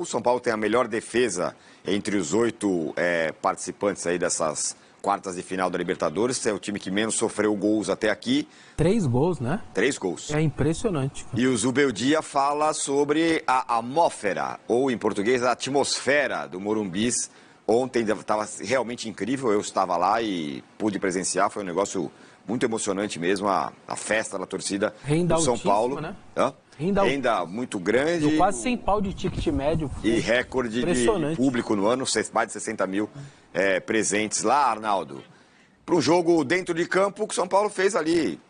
O São Paulo tem a melhor defesa entre os 8 participantes aí dessas quartas de final da Libertadores. É o time que menos sofreu gols até aqui. 3 gols, né? 3 gols. É impressionante. E o Zubeldia fala sobre a atmósfera, ou em português, a atmosfera do Morumbis. Ontem estava realmente incrível, eu estava lá e pude presenciar, foi um negócio muito emocionante mesmo, a festa da torcida Renda do São Paulo. né? Renda muito grande. Quase 100 pau de ticket médio. E recorde de público no ano, mais de 60 mil presentes lá, Arnaldo. Para o jogo dentro de campo, que o São Paulo fez ali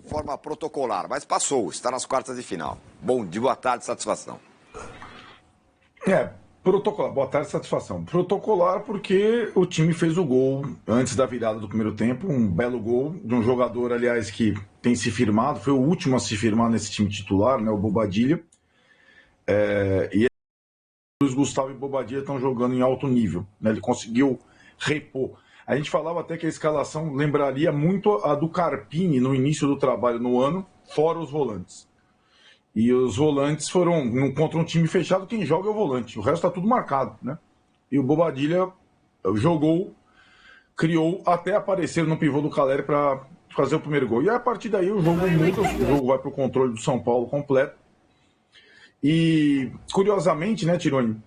de forma protocolar, mas passou, está nas quartas de final. Bom dia, boa tarde, satisfação. Protocolar, boa tarde, satisfação. Protocolar porque o time fez o gol antes da virada do primeiro tempo, um belo gol de um jogador, aliás, que tem se firmado, foi o último a se firmar nesse time titular, né, o Bobadilla. E Luiz Gustavo e Bobadilla estão jogando em alto nível, né, ele conseguiu repor. A gente falava até que a escalação lembraria muito a do Carpini no início do trabalho no ano, fora os volantes. E os volantes foram contra um time fechado, quem joga é o volante. O resto está tudo marcado, né? E o Bobadilla jogou, criou, até aparecer no pivô do Caleri para fazer o primeiro gol. E a partir daí o jogo muda, o jogo vai para o controle do São Paulo completo. E, curiosamente, né, Tironi,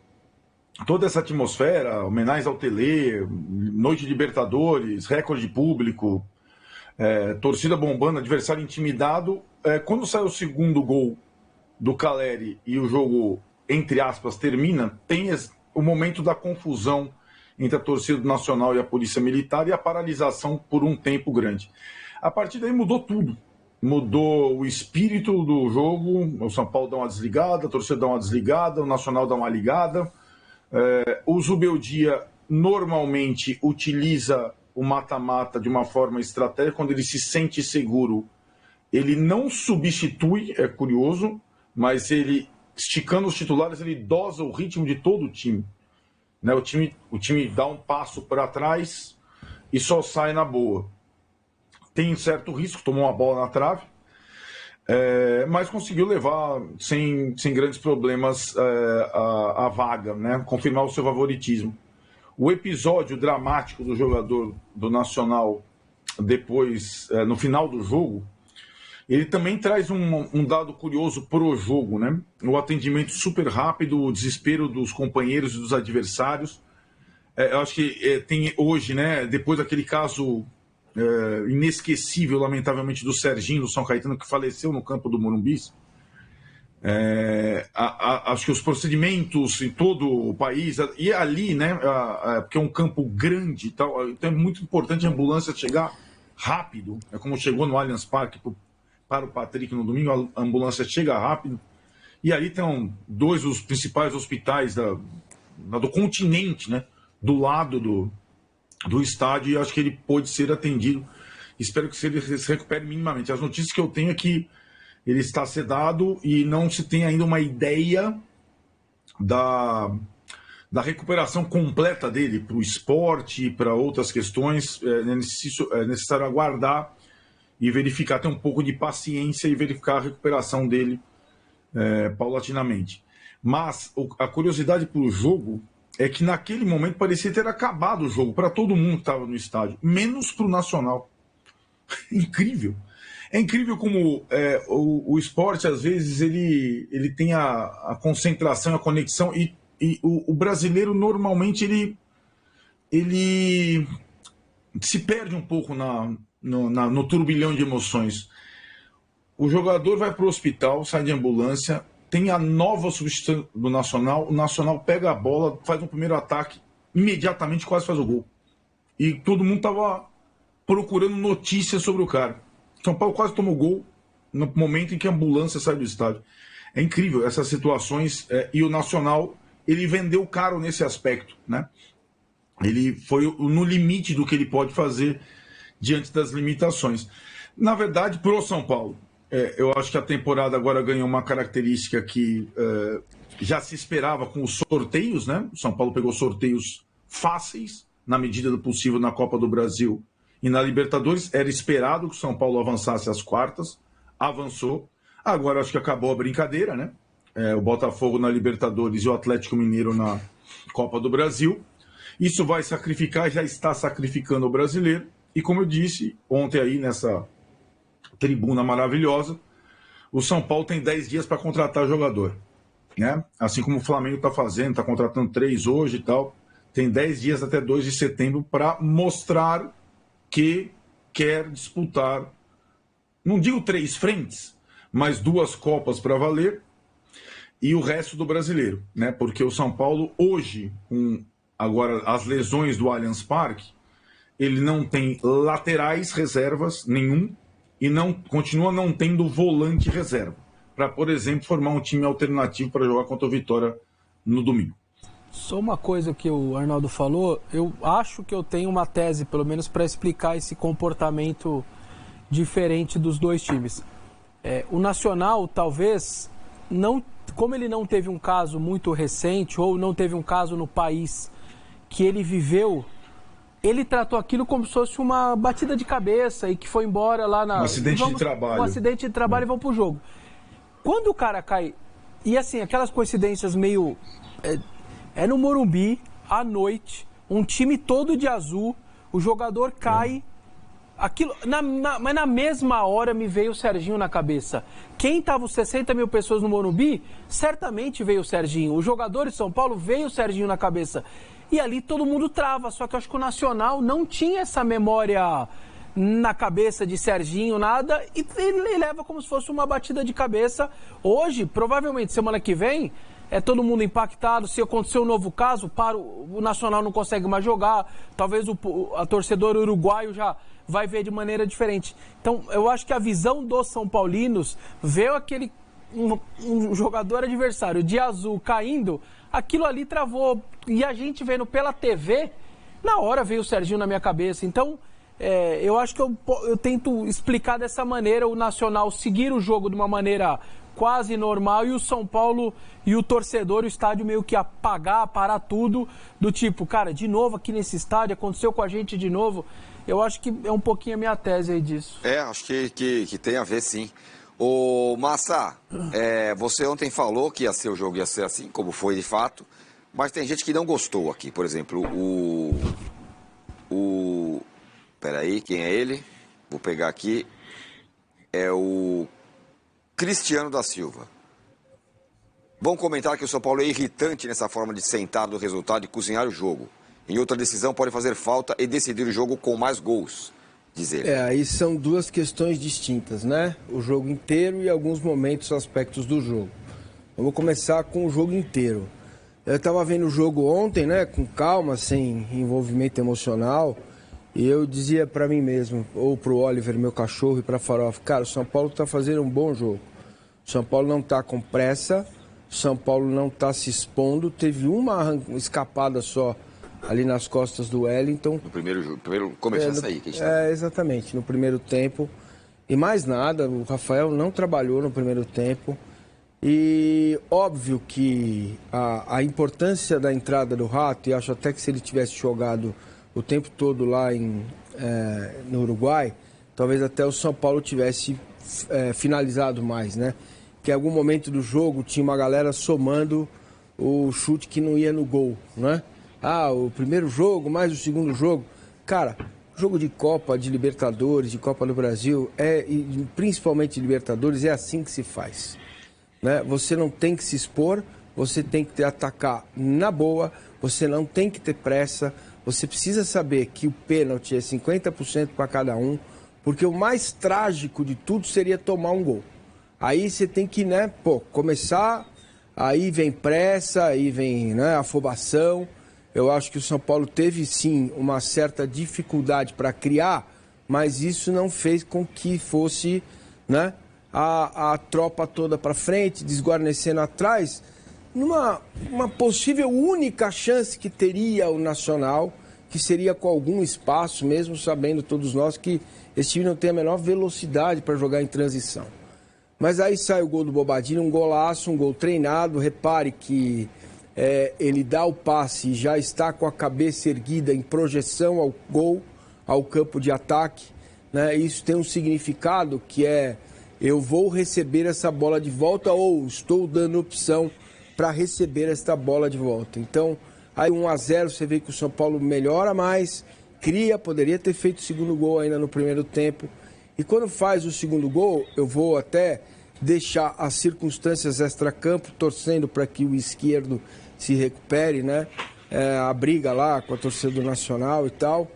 toda essa atmosfera, homenagens ao Tele, noite de Libertadores, recorde de público, torcida bombando, adversário intimidado. Quando sai o segundo gol do Caleri e o jogo, entre aspas, termina, tem o momento da confusão entre a torcida do Nacional e a Polícia Militar e a paralisação por um tempo grande. A partir daí mudou tudo. Mudou o espírito do jogo, o São Paulo dá uma desligada, a torcida dá uma desligada, o Nacional dá uma ligada. O Zubeldia normalmente utiliza o mata-mata de uma forma estratégica, quando ele se sente seguro, ele não substitui, é curioso, mas ele, esticando os titulares, ele dosa o ritmo de todo o time. Né? O time dá um passo para trás e só sai na boa. Tem certo risco, tomou uma bola na trave, mas conseguiu levar sem grandes problemas a vaga, né? Confirmar o seu favoritismo. O episódio dramático do jogador do Nacional depois, no final do jogo, ele também traz um dado curioso pro jogo, né? O atendimento super rápido, o desespero dos companheiros e dos adversários. Eu acho que tem hoje, né? Depois daquele caso inesquecível, lamentavelmente, do Serginho, do São Caetano, que faleceu no campo do Morumbis. Acho que os procedimentos em todo o país, e ali, né? Porque é um campo grande e tal, então é muito importante a ambulância chegar rápido. É como chegou no Allianz Parque para o Patrick no domingo, a ambulância chega rápido. E ali estão 2 dos principais hospitais do continente, né? Do lado do estádio, e acho que ele pôde ser atendido. Espero que ele se recupere minimamente. As notícias que eu tenho é que ele está sedado e não se tem ainda uma ideia da recuperação completa dele para o esporte, para outras questões. É necessário aguardar e verificar, ter um pouco de paciência e verificar a recuperação dele paulatinamente. Mas a curiosidade para o jogo é que naquele momento parecia ter acabado o jogo para todo mundo que estava no estádio, menos para o Nacional. Incrível. É incrível como o esporte, às vezes, ele tem a concentração, a conexão, e o brasileiro, normalmente, ele se perde um pouco no turbilhão de emoções. O jogador vai para o hospital, sai de ambulância, tem a nova substituição do Nacional, o Nacional pega a bola, faz um primeiro ataque, imediatamente quase faz o gol. E todo mundo estava procurando notícias sobre o cara. São Paulo quase tomou gol no momento em que a ambulância sai do estádio. É incrível essas situações, e o Nacional, ele vendeu caro nesse aspecto, né? Ele foi no limite do que ele pode fazer diante das limitações. Na verdade, para o São Paulo, eu acho que a temporada agora ganhou uma característica que já se esperava com os sorteios, né? O São Paulo pegou sorteios fáceis, na medida do possível, na Copa do Brasil e na Libertadores. Era esperado que o São Paulo avançasse às quartas, avançou. Agora acho que acabou a brincadeira, né? o Botafogo na Libertadores e o Atlético Mineiro na Copa do Brasil. Isso vai sacrificar, já está sacrificando o brasileiro. E como eu disse ontem aí nessa tribuna maravilhosa, o São Paulo tem 10 dias para contratar jogador, né? Assim como o Flamengo está fazendo, está contratando 3 hoje e tal. Tem 10 dias até 2 de setembro para mostrar que quer disputar, não digo 3 frentes, mas 2 Copas para valer e o resto do brasileiro, né? Porque o São Paulo hoje, com agora as lesões do Allianz Parque, ele não tem laterais reservas nenhum e continua não tendo volante reserva para, por exemplo, formar um time alternativo para jogar contra o Vitória no domingo. Só uma coisa que o Arnaldo falou, eu acho que eu tenho uma tese, pelo menos, para explicar esse comportamento diferente dos dois times. O Nacional, talvez, não, como ele não teve um caso muito recente, ou não teve um caso no país que ele viveu, ele tratou aquilo como se fosse uma batida de cabeça e que foi embora lá na... Um acidente de trabalho. Um acidente de trabalho e vão pro jogo. Quando o cara cai... E assim, aquelas coincidências meio... É no Morumbi, à noite, um time todo de azul, o jogador cai... Aquilo, mas na mesma hora me veio o Serginho na cabeça. Quem estava os 60 mil pessoas no Morumbi, certamente veio o Serginho. Os jogadores de São Paulo, veio o Serginho na cabeça. E ali todo mundo trava, só que eu acho que o Nacional não tinha essa memória na cabeça de Serginho, nada, e ele leva como se fosse uma batida de cabeça. Hoje, provavelmente, semana que vem, todo mundo impactado. Se acontecer um novo caso, o Nacional não consegue mais jogar, talvez a torcedor uruguaio já vai ver de maneira diferente. Então, eu acho que a visão dos São Paulinos, ver um jogador adversário de azul caindo, aquilo ali travou. E a gente vendo pela TV, na hora veio o Serginho na minha cabeça. Então, eu acho que eu tento explicar dessa maneira, o Nacional seguir o jogo de uma maneira quase normal, e o São Paulo e o torcedor, o estádio meio que parar tudo, do tipo, cara, de novo aqui nesse estádio, aconteceu com a gente de novo. Eu acho que é um pouquinho a minha tese aí disso. Acho que tem a ver, sim. Ô, Massa, você ontem falou que o jogo ia ser assim, como foi de fato, mas tem gente que não gostou aqui. Por exemplo, peraí, quem é ele? Vou pegar aqui. É o Cristiano da Silva. Vão comentar que o São Paulo é irritante nessa forma de sentar do resultado e cozinhar o jogo. Em outra decisão pode fazer falta e decidir o jogo com mais gols, diz ele. Aí são 2 questões distintas, né? O jogo inteiro e alguns momentos, aspectos do jogo. Vamos começar com o jogo inteiro. Eu estava vendo o jogo ontem, né? Com calma, sem envolvimento emocional. E eu dizia para mim mesmo, ou para o Oliver, meu cachorro, e para a Farofa, cara, o São Paulo está fazendo um bom jogo. O São Paulo não está com pressa, o São Paulo não está se expondo. Teve uma escapada só ali nas costas do Wellington. No primeiro começou a sair. Exatamente, no primeiro tempo. E mais nada, o Rafael não trabalhou no primeiro tempo. E óbvio que a importância da entrada do Rato, e acho até que se ele tivesse jogado o tempo todo lá no Uruguai, talvez até o São Paulo tivesse finalizado mais, né? Que em algum momento do jogo tinha uma galera somando o chute que não ia no gol, né? O primeiro jogo, mais o segundo jogo. Cara, jogo de Copa, de Libertadores, de Copa do Brasil, e principalmente de Libertadores, é assim que se faz, né? Você não tem que se expor, você tem que atacar na boa, você não tem que ter pressa, você precisa saber que o pênalti é 50% para cada um, porque o mais trágico de tudo seria tomar um gol. Aí você tem que, começar, aí vem pressa, aí vem, afobação. Eu acho que o São Paulo teve, sim, uma certa dificuldade para criar, mas isso não fez com que fosse, a tropa toda para frente, desguarnecendo atrás, numa possível única chance que teria o Nacional, que seria com algum espaço, mesmo sabendo todos nós que esse time não tem a menor velocidade para jogar em transição. Mas aí sai o gol do Bobadilla, um golaço, um gol treinado. Repare que ele dá o passe e já está com a cabeça erguida em projeção ao gol, ao campo de ataque, né? Isso tem um significado que é eu vou receber essa bola de volta ou estou dando opção para receber esta bola de volta. Então, aí 1-0, você vê que o São Paulo melhora mais, cria, poderia ter feito o segundo gol ainda no primeiro tempo. E quando faz o segundo gol, eu vou até deixar as circunstâncias extracampo, torcendo para que o esquerdo se recupere, né? A briga lá com a torcida do Nacional e tal.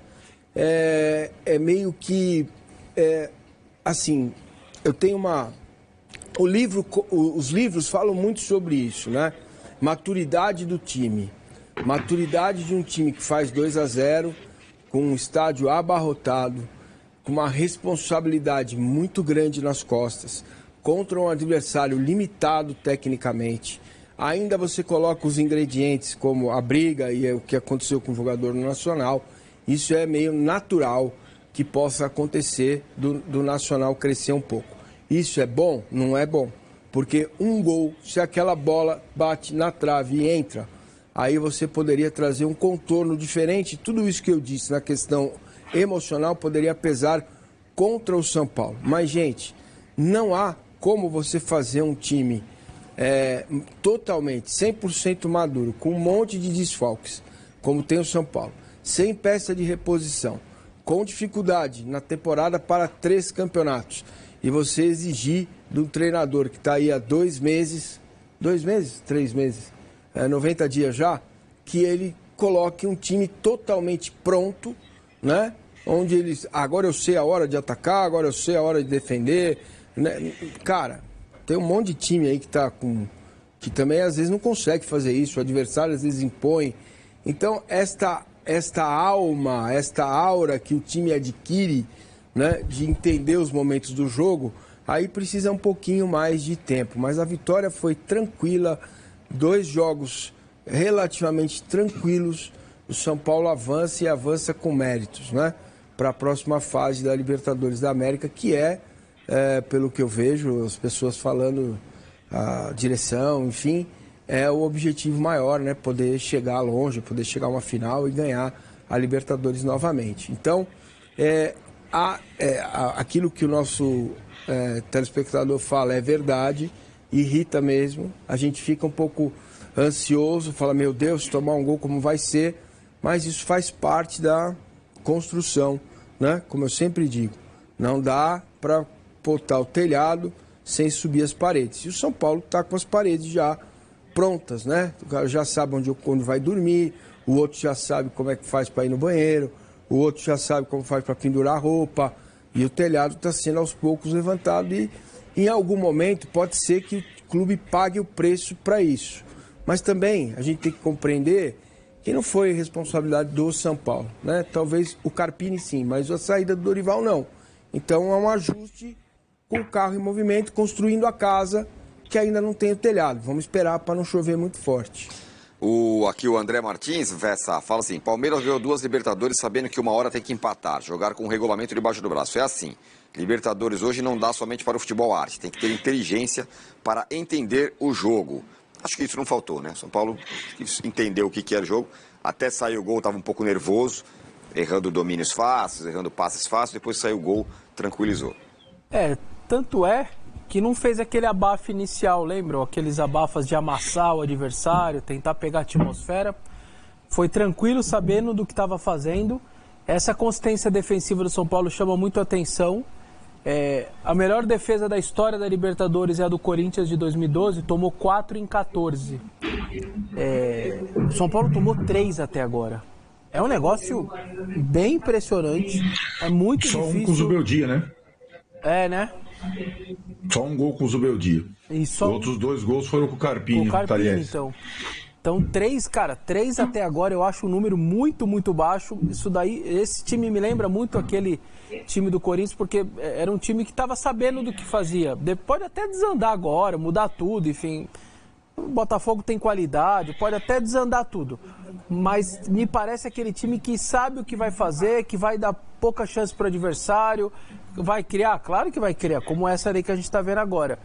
É meio que, assim, eu tenho uma... Os livros falam muito sobre isso, né? Maturidade do time. Maturidade de um time que faz 2-0, com um estádio abarrotado, com uma responsabilidade muito grande nas costas, contra um adversário limitado tecnicamente. Ainda você coloca os ingredientes como a briga e o que aconteceu com o jogador no Nacional. Isso é meio natural que possa acontecer do Nacional crescer um pouco. Isso é bom? Não é bom. Porque um gol, se aquela bola bate na trave e entra, aí você poderia trazer um contorno diferente. Tudo isso que eu disse na questão emocional poderia pesar contra o São Paulo. Mas, gente, não há como você fazer um time totalmente, 100% maduro, com um monte de desfalques, como tem o São Paulo, sem peça de reposição, com dificuldade na temporada para 3 campeonatos, e você exigir de um treinador que está aí há 2 meses, 2 meses? 3 meses, 90 dias já, que ele coloque um time totalmente pronto, né? Onde eles, agora eu sei a hora de atacar, agora eu sei a hora de defender, né? Cara, tem um monte de time aí que também às vezes não consegue fazer isso, o adversário às vezes impõe. Então, esta alma, esta aura que o time adquire, né, de entender os momentos do jogo, aí precisa um pouquinho mais de tempo. Mas a vitória foi tranquila, 2 jogos relativamente tranquilos. O São Paulo avança e avança com méritos, né, para a próxima fase da Libertadores da América, que pelo que eu vejo, as pessoas falando, a direção, enfim, é o objetivo maior, né? Poder chegar longe, poder chegar a uma final e ganhar a Libertadores novamente. Então, aquilo que o nosso telespectador fala é verdade, irrita mesmo, a gente fica um pouco ansioso, fala, meu Deus, se tomar um gol como vai ser, mas isso faz parte da construção, né? Como eu sempre digo, não dá para botar o telhado sem subir as paredes. E o São Paulo está com as paredes já prontas, né? O cara já sabe onde vai dormir, o outro já sabe como é que faz para ir no banheiro, o outro já sabe como faz para pendurar a roupa, e o telhado está sendo aos poucos levantado e em algum momento pode ser que o clube pague o preço para isso. Mas também a gente tem que compreender que não foi responsabilidade do São Paulo, né? Talvez o Carpini sim, mas a saída do Dorival não. Então é um ajuste com o carro em movimento, construindo a casa que ainda não tem o telhado. Vamos esperar para não chover muito forte. Aqui o André Martins, Vessa, fala assim, Palmeiras ganhou 2 Libertadores sabendo que uma hora tem que empatar, jogar com o regulamento debaixo do braço. É assim, Libertadores hoje não dá somente para o futebol arte, tem que ter inteligência para entender o jogo. Acho que isso não faltou, né? São Paulo entendeu o que era o jogo, até sair o gol, estava um pouco nervoso, errando domínios fáceis, errando passes fáceis, depois saiu o gol, tranquilizou. Tanto é que não fez aquele abafo inicial, lembram? Aqueles abafas de amassar o adversário, tentar pegar a atmosfera. Foi tranquilo, sabendo do que estava fazendo. Essa consistência defensiva do São Paulo chama muito a atenção. A melhor defesa da história da Libertadores é a do Corinthians de 2012, tomou 4 em 14. O São Paulo tomou 3 até agora. É um negócio bem impressionante, é muito difícil. Só um com o Zubeldia, né? Né? Só um gol com o Zubeldia. Os outros 2 gols foram com o Carpini, Então 3 até agora eu acho um número muito, muito baixo. Isso daí, esse time me lembra muito aquele time do Corinthians, porque era um time que estava sabendo do que fazia. Pode até desandar agora, mudar tudo, enfim. O Botafogo tem qualidade, pode até desandar tudo. Mas me parece aquele time que sabe o que vai fazer, que vai dar pouca chance para o adversário, vai criar, claro que vai criar, como essa aí que a gente está vendo agora.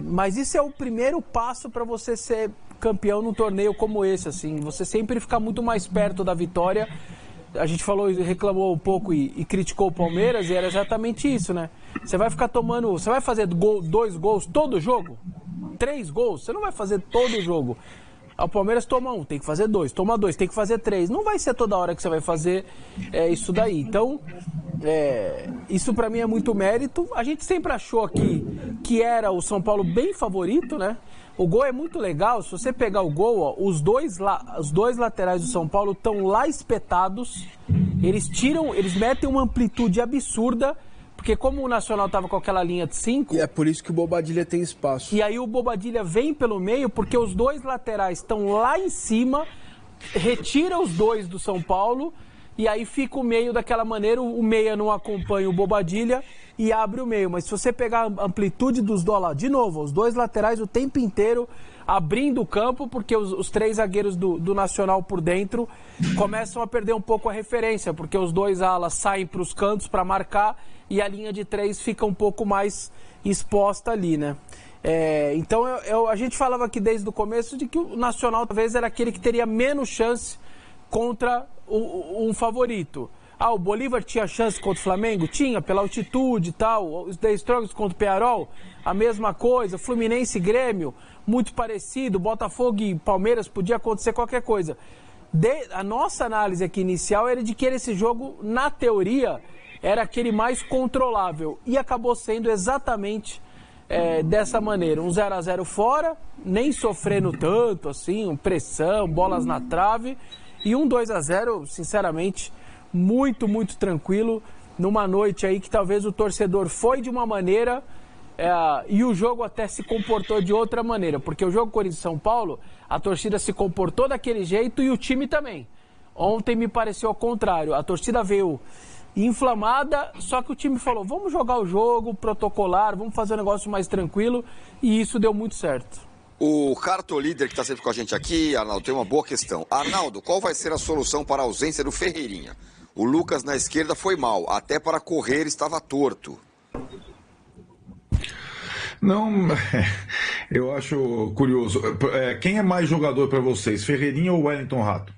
Mas isso é o primeiro passo para você ser campeão num torneio como esse, assim. Você sempre ficar muito mais perto da vitória A gente falou, reclamou um pouco e criticou o Palmeiras, e era exatamente isso, né? Você vai ficar tomando... Você vai fazer 2 gols todo jogo? 3 gols? Você não vai fazer todo jogo. O Palmeiras toma 1, tem que fazer 2. Toma 2, tem que fazer 3. Não vai ser toda hora que você vai fazer isso daí. Então, isso pra mim é muito mérito. A gente sempre achou aqui que era o São Paulo bem favorito, né? O gol é muito legal. Se você pegar o gol, ó, os dois laterais do São Paulo estão lá espetados. Eles metem uma amplitude absurda. Porque como o Nacional estava com aquela linha de 5... E é por isso que o Bobadilha tem espaço. E aí o Bobadilha vem pelo meio, porque os 2 laterais estão lá em cima, retira os 2 do São Paulo, e aí fica o meio daquela maneira, o meia não acompanha o Bobadilha e abre o meio. Mas se você pegar a amplitude dos dois, de novo, os 2 laterais o tempo inteiro abrindo o campo, porque os 3 zagueiros do Nacional por dentro começam a perder um pouco a referência, porque os 2 alas saem para os cantos para marcar, e a linha de 3 fica um pouco mais exposta ali, né? Então a gente falava aqui desde o começo de que o Nacional talvez era aquele que teria menos chance contra um favorito. O Bolívar tinha chance contra o Flamengo? Tinha, pela altitude e tal. Os The Strongest contra o Pearol, a mesma coisa. Fluminense e Grêmio, muito parecido. Botafogo e Palmeiras, podia acontecer qualquer coisa. A nossa análise aqui inicial era de que esse jogo, na teoria, era aquele mais controlável. E acabou sendo exatamente dessa maneira. Um 0-0 fora, nem sofrendo tanto, assim, pressão, bolas na trave. E um 2-0, sinceramente, muito, muito tranquilo. Numa noite aí que talvez o torcedor foi de uma maneira e o jogo até se comportou de outra maneira. Porque o jogo Corinthians-São Paulo, a torcida se comportou daquele jeito e o time também. Ontem me pareceu ao contrário. A torcida veio inflamada, só que o time falou, vamos jogar o jogo, protocolar, vamos fazer um negócio mais tranquilo, e isso deu muito certo. O Cartolíder, que está sempre com a gente aqui, Arnaldo, tem uma boa questão. Arnaldo, qual vai ser a solução para a ausência do Ferreirinha? O Lucas na esquerda foi mal, até para correr estava torto. Não, eu acho curioso. Quem é mais jogador para vocês, Ferreirinha ou Wellington Rato?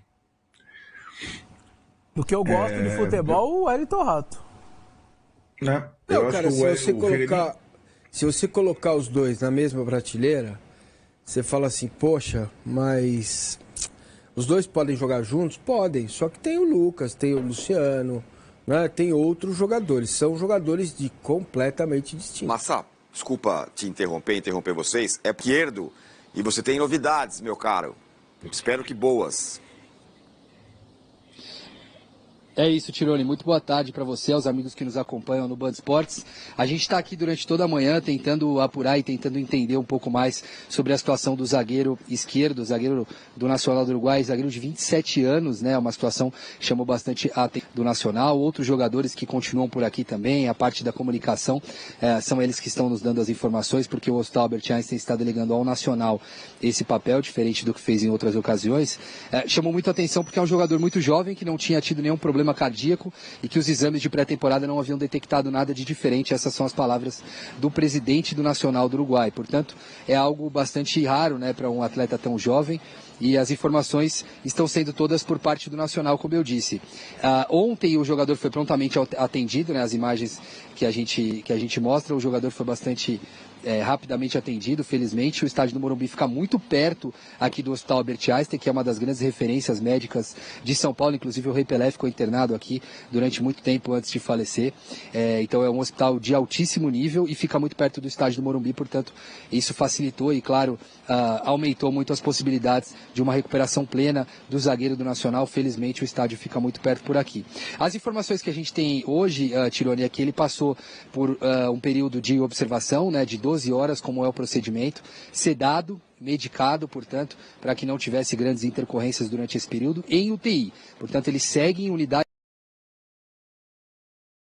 Do que eu gosto de futebol, o Wellington Rato. Né? Não, cara, se você colocar os 2 na mesma prateleira, você fala assim, poxa, mas os 2 podem jogar juntos? Podem, só que tem o Lucas, tem o Luciano, né? Tem outros jogadores, são jogadores completamente distintos. Massa, desculpa te interromper vocês, é esquerdo e você tem novidades, meu caro. Espero que boas. É isso, Tironi. Muito boa tarde para você, aos amigos que nos acompanham no Band Esportes. A gente está aqui durante toda a manhã tentando apurar e tentando entender um pouco mais sobre a situação do zagueiro esquerdo, zagueiro do Nacional do Uruguai, zagueiro de 27 anos, né? Uma situação que chamou bastante a atenção do Nacional. Outros jogadores que continuam por aqui também, a parte da comunicação, são eles que estão nos dando as informações, porque o Hospital Albert Einstein está delegando ao Nacional esse papel, diferente do que fez em outras ocasiões. Chamou muito a atenção porque é um jogador muito jovem, que não tinha tido nenhum problema cardíaco e que os exames de pré-temporada não haviam detectado nada de diferente. Essas são as palavras do presidente do Nacional do Uruguai. Portanto, é algo bastante raro, né, para um atleta tão jovem. E as informações estão sendo todas por parte do Nacional, como eu disse. Ontem o jogador foi prontamente atendido, né, as imagens que a gente mostra, o jogador foi bastante rapidamente atendido, felizmente. O estádio do Morumbi fica muito perto aqui do Hospital Albert Einstein, que é uma das grandes referências médicas de São Paulo. Inclusive o Rei Pelé ficou internado aqui durante muito tempo antes de falecer. Então é um hospital de altíssimo nível e fica muito perto do estádio do Morumbi, portanto isso facilitou e, claro, aumentou muito as possibilidades de uma recuperação plena do zagueiro do Nacional. Felizmente o estádio fica muito perto por aqui. As informações que a gente tem hoje, Tironi, é que ele passou por um período de observação, né, de 12 horas, como é o procedimento, sedado, medicado, portanto, para que não tivesse grandes intercorrências durante esse período, em UTI. Portanto, ele segue em unidade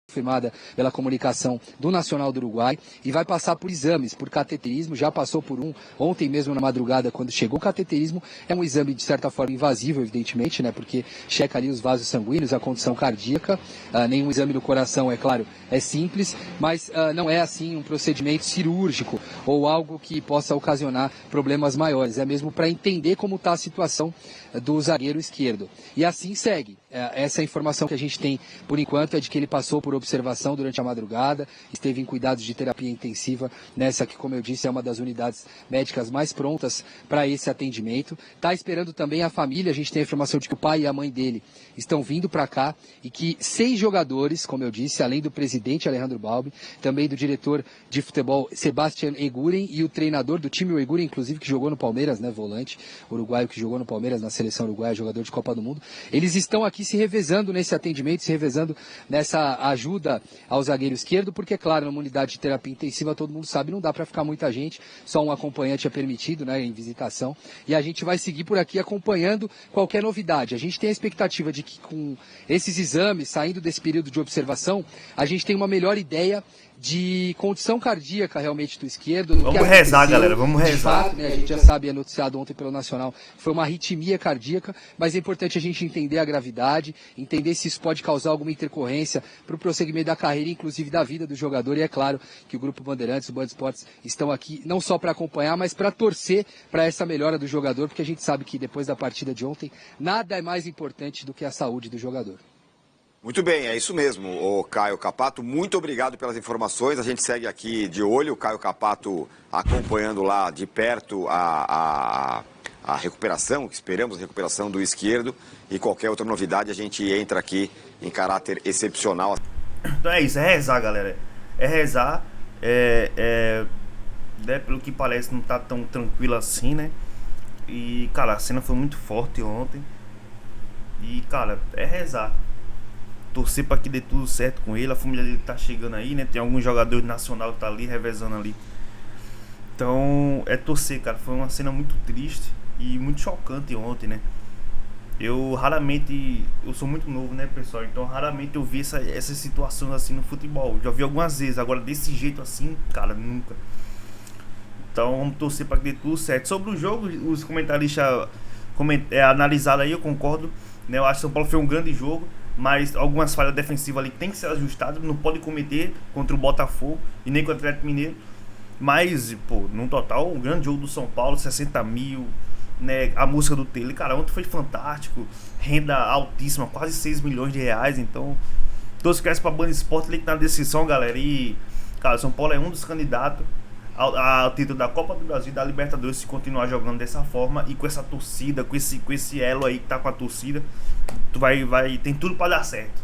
confirmada pela comunicação do Nacional do Uruguai e vai passar por exames, por cateterismo. Já passou por um ontem mesmo na madrugada, quando chegou. O cateterismo é um exame de certa forma invasivo, evidentemente, né, porque checa ali os vasos sanguíneos, a condição cardíaca. Nenhum exame do coração, é claro, é simples, mas não é assim um procedimento cirúrgico ou algo que possa ocasionar problemas maiores. É mesmo para entender como está a situação do zagueiro esquerdo. E assim segue. Essa informação que a gente tem por enquanto é de que ele passou por observação durante a madrugada, esteve em cuidados de terapia intensiva, nessa que, como eu disse, é uma das unidades médicas mais prontas para esse atendimento. Está esperando também a família, a gente tem a informação de que o pai e a mãe dele estão vindo para cá e que 6 jogadores, como eu disse, além do presidente Alejandro Balbi, também do diretor de futebol Sebastián Eguren e o treinador do time, o Eguren, inclusive, que jogou no Palmeiras, né, volante uruguaio que jogou no Palmeiras, na seleção uruguaia, jogador de Copa do Mundo, eles estão aqui se revezando nesse atendimento, se revezando nessa ajuda ao zagueiro esquerdo, porque, claro, numa unidade de terapia intensiva, todo mundo sabe, não dá para ficar muita gente, só um acompanhante é permitido, né, em visitação, e a gente vai seguir por aqui acompanhando qualquer novidade. A gente tem a expectativa de que com esses exames, saindo desse período de observação, a gente tem uma melhor ideia de condição cardíaca realmente do esquerdo. Vamos rezar, galera, vamos rezar. Fato, né, a gente já sabe, é noticiado ontem pelo Nacional, foi uma arritmia cardíaca, mas é importante a gente entender a gravidade, entender se isso pode causar alguma intercorrência para o prosseguimento da carreira, inclusive da vida do jogador. E é claro que o Grupo Bandeirantes, o Band Esportes, estão aqui não só para acompanhar, mas para torcer para essa melhora do jogador, porque a gente sabe que depois da partida de ontem, nada é mais importante do que a saúde do jogador. Muito bem, é isso mesmo, o Caio Capato. Muito obrigado pelas informações. A gente segue aqui de olho, o Caio Capato acompanhando lá de perto a recuperação, esperamos a recuperação do esquerdo. E qualquer outra novidade, a gente entra aqui em caráter excepcional. Então é isso, é rezar, galera. É rezar. Né, pelo que parece, não tá tão tranquilo assim, né? E, cara, a cena foi muito forte ontem. E, cara, é rezar. Torcer para que dê tudo certo com ele. A família dele tá chegando aí, né? Tem alguns jogadores nacional que tá ali, revezando ali. Então, é torcer, cara. Foi uma cena muito triste e muito chocante ontem, né? Eu sou muito novo, né, pessoal? Então, raramente eu vi essas situações assim no futebol. Já vi algumas vezes, agora desse jeito assim, cara, nunca. Então, vamos torcer para que dê tudo certo. Sobre o jogo, os comentaristas analisaram aí, eu concordo, né? Eu acho que São Paulo foi um grande jogo, mas algumas falhas defensivas ali tem que ser ajustadas, não pode cometer contra o Botafogo e nem contra o Atlético Mineiro. Mas, pô, no total, um grande jogo do São Paulo, 60 mil, né? A música do Tele, cara, ontem foi fantástico, renda altíssima, quase 6 milhões de reais. Então, todos que querem pra Band Esportes, ele que tá na decisão, galera. E, cara, São Paulo é um dos candidatos ao título da Copa do Brasil e da Libertadores, se continuar jogando dessa forma e com essa torcida, com esse elo aí que tá com a torcida. Tem tudo pra dar certo,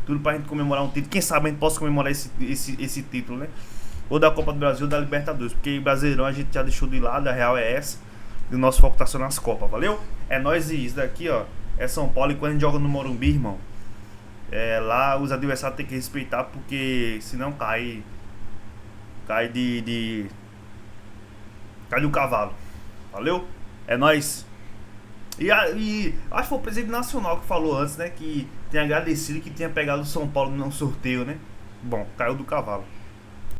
tudo pra gente comemorar um título. Quem sabe a gente possa comemorar esse título, né? Ou da Copa do Brasil ou da Libertadores, porque Brasileirão a gente já deixou de lado, a real é essa, e o nosso foco tá só nas Copas, valeu? É nóis. E isso daqui, ó, é São Paulo. E quando a gente joga no Morumbi, irmão, lá os adversários tem que respeitar, porque senão cai do cavalo, valeu? É nóis. E acho que foi o presidente nacional que falou antes, né, que tinha agradecido que tinha pegado o São Paulo no sorteio, né? Bom, caiu do cavalo.